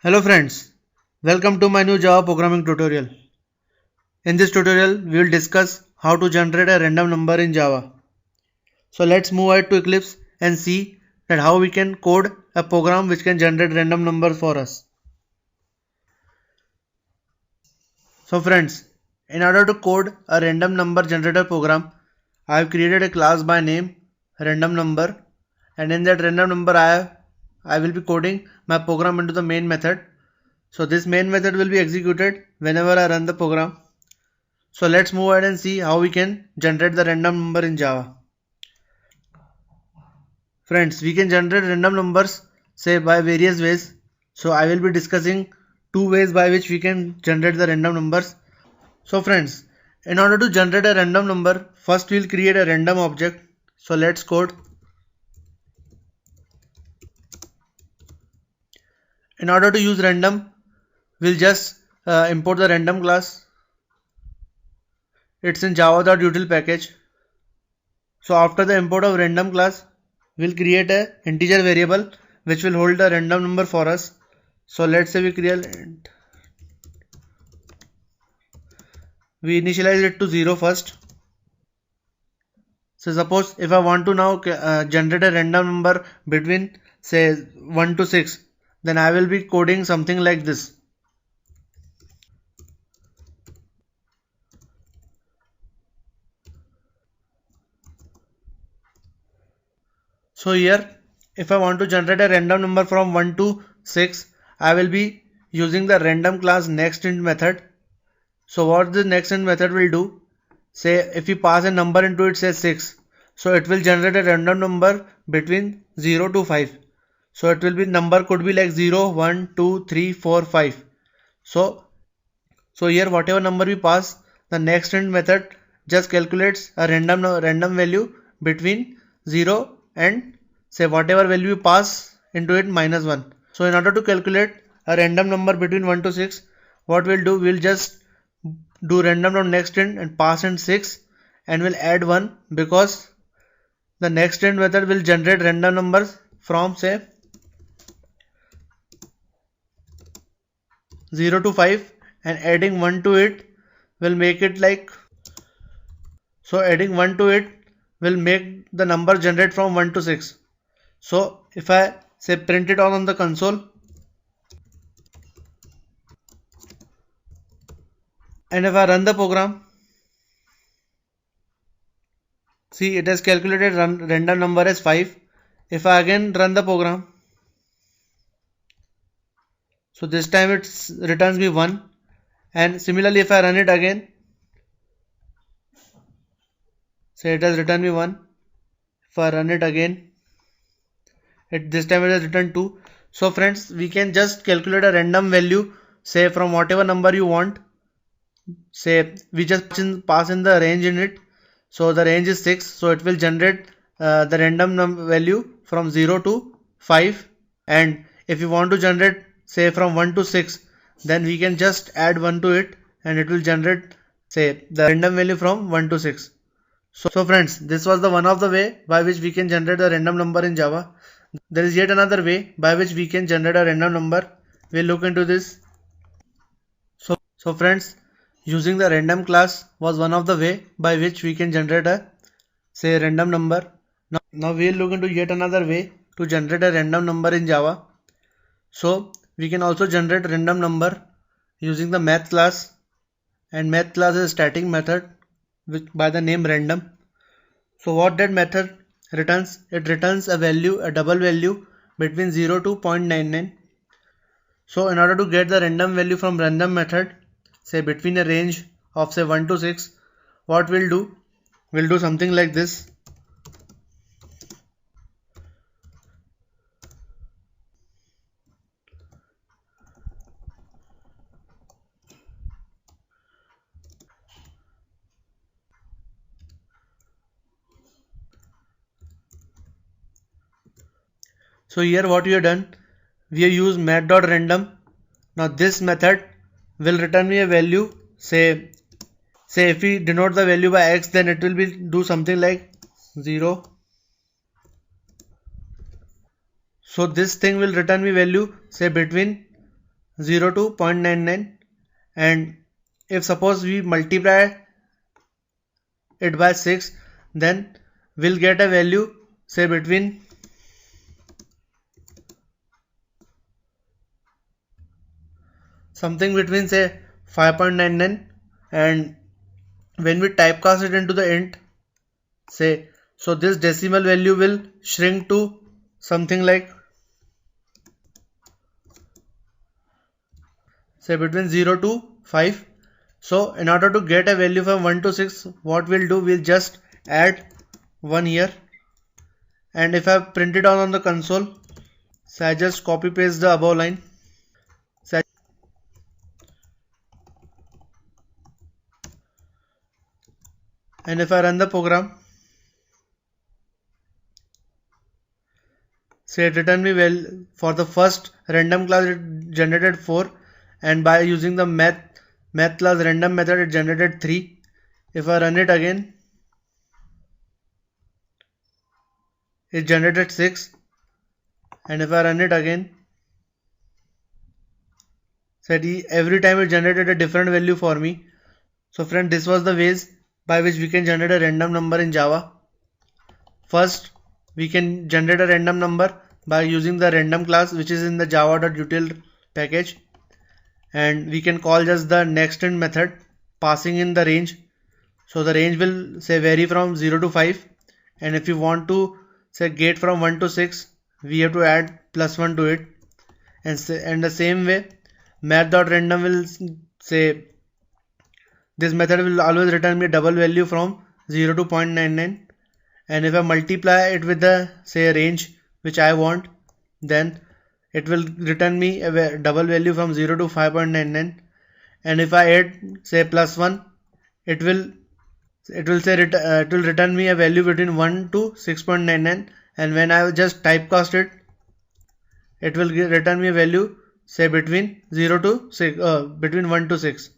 Hello friends, welcome to my new Java programming tutorial. In this tutorial, we will discuss how to generate a random number in Java. So let's move ahead to Eclipse and see that how we can code a program which can generate random numbers for us. So friends, in order to code a random number generator program, I have created a class by name random number, and in that random number I will be coding my program into the main method. So this main method will be executed whenever I run the program. So let's move ahead and see how we can generate the random number in Java. Friends, we can generate random numbers say by various ways. So I will be discussing two ways by which we can generate the random numbers. So friends, in order to generate a random number, first we'll create a random object. So let's code. In order to use random, we'll just import the random class. It's in java.util package. So after the import of random class, we'll create a integer variable which will hold the random number for us. So let's say we initialize it to 0 first. So suppose if I want to now generate a random number between say 1 to 6, then I will be coding something like this. So here, if I want to generate a random number from 1 to 6, I will be using the random class nextInt method. So what the nextInt method will do, say if we pass a number into it, say 6, so it will generate a random number between 0 to 5. So it will be number could be like 0, 1, 2, 3, 4, 5. So here whatever number we pass, the nextInt method just calculates a random value between 0 and say whatever value you pass into it minus 1. So in order to calculate a random number between 1 to 6, what we'll do, we'll just do random.nextInt and pass in 6 and we'll add 1 because the nextInt method will generate random numbers from say 0 to 5 and adding 1 to it will make it like, so adding 1 to it will make the number generate from 1 to 6. So if I say print it on the console and if I run the program, see it has calculated random number as 5. If I again run the program, so this time it returns me 1, and similarly if I run it again, say it has returned me 1. If I run it again, this time it has returned 2. So friends, we can just calculate a random value say from whatever number you want. Say we just pass in the range in it. So the range is 6, so it will generate the random value from 0 to 5. And if you want to generate say from 1 to 6, then we can just add 1 to it and it will generate say the random value from 1 to 6. So friends, this was the one of the way by which we can generate a random number in Java. There is yet another way by which we can generate a random number. We'll look into this. So friends, using the random class was one of the way by which we can generate a say random number. Now we'll look into yet another way to generate a random number in Java. So we can also generate random number using the math class, and math class is a static method by the name random. So what that method returns, it returns a value, a double value between 0 to 0.99. So in order to get the random value from random method, say between a range of say 1 to 6, what we'll do something like this. So here what we have done, we have used math.random. Now this method will return me a value. Say if we denote the value by x, then it will be do something like 0. So this thing will return me value say between 0 to 0.99, and if suppose we multiply it by 6, then we'll get a value say between something between say 5.99, and when we typecast it into the int say, so this decimal value will shrink to something like say between 0 to 5. So in order to get a value from 1 to 6, what we'll do, we'll just add 1 here, and if I print it on the console, so I just copy paste the above line. So and if I run the program, say it return me well for the first random class it generated 4, and by using the math class random method it generated 3. If I run it again, it generated 6, and if I run it again, said every time it generated a different value for me. So friend, this was the ways by which we can generate a random number in Java. First, we can generate a random number by using the random class which is in the java.util package, and we can call just the nextInt method passing in the range. So the range will say vary from 0 to 5, and if you want to say get from 1 to 6, we have to add +1 to it, and the same way math.random will say this method will always return me a double value from 0 to 0.99, and if I multiply it with the say range which I want, then it will return me a double value from 0 to 5.99, and if I add say +1, it will say it will return me a value between 1 to 6.99, and when I just typecast it, it will return me a value say between 0 to 6 between 1 to 6.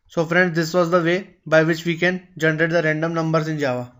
So friends, this was the way by which we can generate the random numbers in Java.